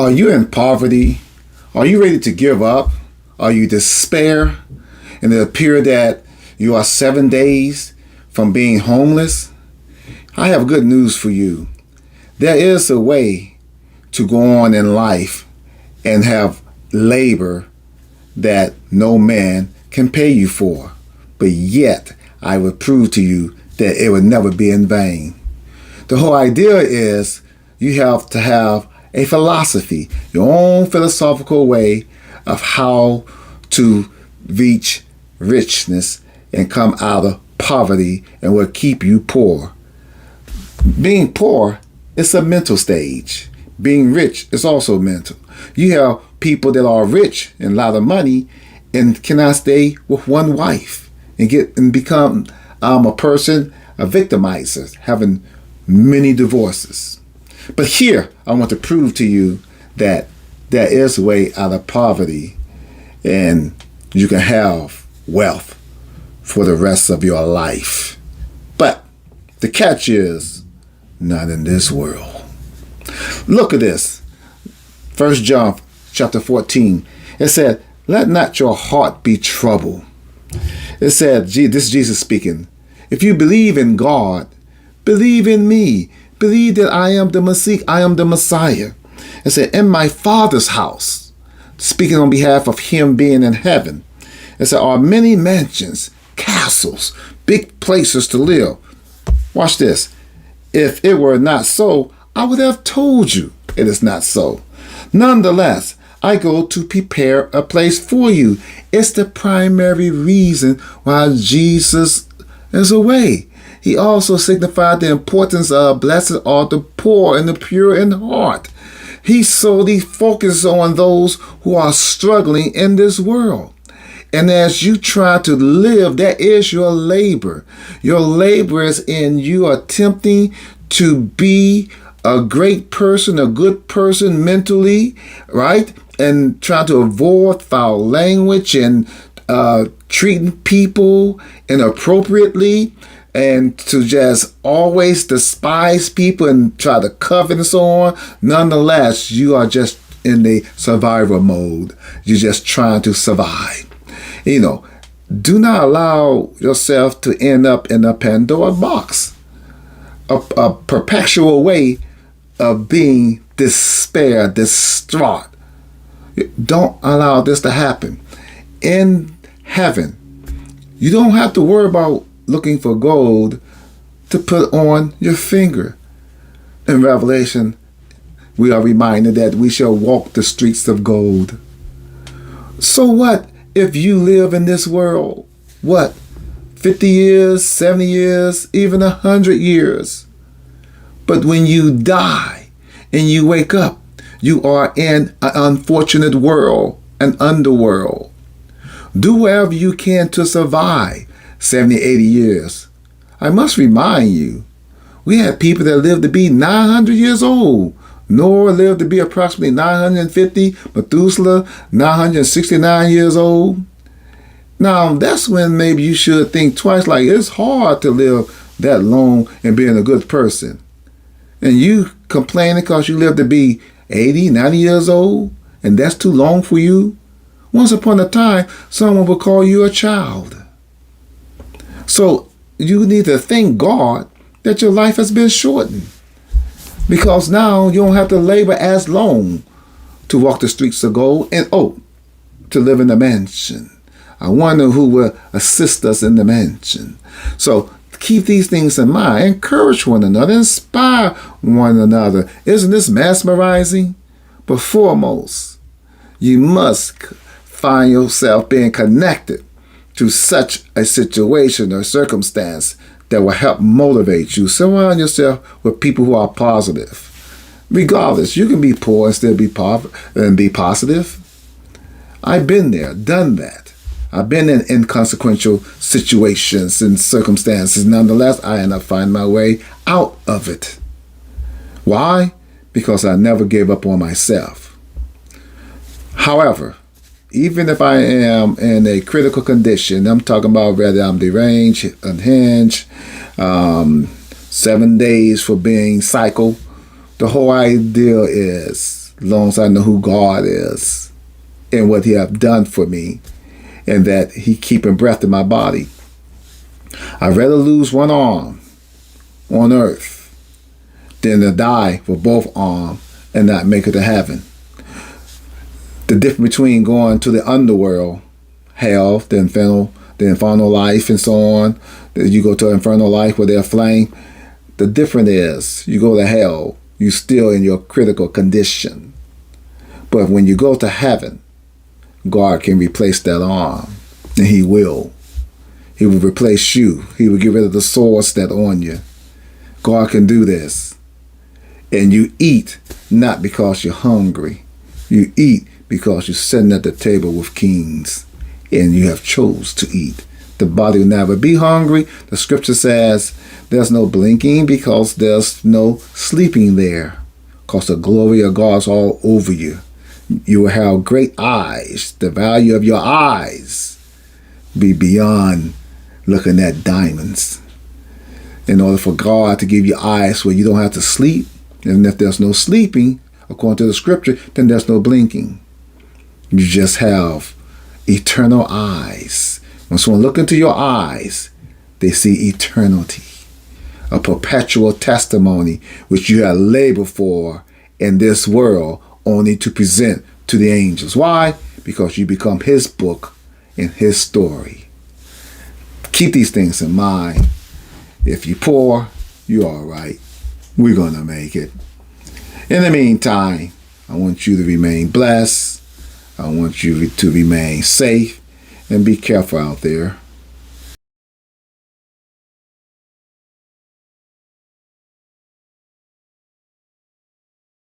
Are you in poverty? Are you ready to give up? Are you despair? And it appears that you are 7 days from being homeless? I have good news for you. There is a way to go on in life and have labor that no man can pay you for. But yet, I will prove to you that it will never be in vain. The whole idea is you have to have a philosophy, your own philosophical way of how to reach richness and come out of poverty and will keep you poor. Being poor is a mental stage. Being rich is also mental. You have people that are rich and a lot of money and cannot stay with one wife and become a victimizer, having many divorces. But here, I want to prove to you that there is a way out of poverty and you can have wealth for the rest of your life. But the catch is not in this world. Look at this. 1 John chapter 14. It said, let not your heart be troubled. It said, this is Jesus speaking. If you believe in God, believe in me. Believe that I am the Messiah. I am the Messiah. It said, in my Father's house, speaking on behalf of him being in heaven, it said, are many mansions, castles, big places to live. Watch this. If it were not so, I would have told you it is not so. Nonetheless, I go to prepare a place for you. It's the primary reason why Jesus is away. He also signified the importance of blessed are the poor and the pure in heart. He solely focused on those who are struggling in this world. And as you try to live, that is your labor. Your labor is in you attempting to be a great person, a good person mentally, right? And try to avoid foul language and treating people inappropriately, and to just always despise people and try to covet and so on. Nonetheless, you are just in the survival mode. You're just trying to survive. Do not allow yourself to end up in a Pandora box, a perpetual way of being despair, distraught. Don't allow this to happen. In heaven, you don't have to worry about looking for gold to put on your finger. In Revelation, we are reminded that we shall walk the streets of gold. So what if you live in this world, 50 years, 70 years, even 100 years? But when you die and you wake up, you are in an unfortunate world, an underworld. Do whatever you can to survive 70, 80 years. I must remind you, we had people that lived to be 900 years old. Noah lived to be approximately 950. Methuselah, 969 years old. Now, that's when maybe you should think twice, like it's hard to live that long and being a good person. And you complaining because you live to be 80, 90 years old, and that's too long for you? Once upon a time, someone would call you a child. So you need to thank God that your life has been shortened, because now you don't have to labor as long to walk the streets of gold and to live in a mansion. I wonder who will assist us in the mansion. So keep these things in mind. Encourage one another. Inspire one another. Isn't this mesmerizing? But foremost, you must find yourself being connected to such a situation or circumstance that will help motivate you. Surround yourself with people who are positive. Regardless, you can be poor and still be positive. I've been there, done that. I've been in inconsequential situations and circumstances. Nonetheless, I end up finding my way out of it. Why? Because I never gave up on myself. However, even if I am in a critical condition, I'm talking about whether I'm deranged, unhinged, 7 days for being psycho, the whole idea is as long as I know who God is and what he have done for me, and that he keeping breath in my body. I'd rather lose one arm on earth than to die with both arms and not make it to heaven. The difference between going to the underworld, hell, the infernal life and so on, you go to infernal life where they're flame. The difference is you go to hell, you're still in your critical condition. But when you go to heaven, God can replace that arm, and he will. He will replace you. He will get rid of the sores that are on you. God can do this. And you eat not because you're hungry. You eat because you're sitting at the table with kings and you have chose to eat. The body will never be hungry. The scripture says there's no blinking because there's no sleeping there, because the glory of God's all over you. You will have great eyes. The value of your eyes be beyond looking at diamonds. In order for God to give you eyes where you don't have to sleep, and if there's no sleeping, according to the scripture, then there's no blinking. You just have eternal eyes. When someone look into your eyes, they see eternity, a perpetual testimony which you have labored for in this world, only to present to the angels. Why? Because you become his book and his story. Keep these things in mind. If you're poor, you're all right. We're going to make it. In the meantime, I want you to remain blessed. I want you to remain safe and be careful out there.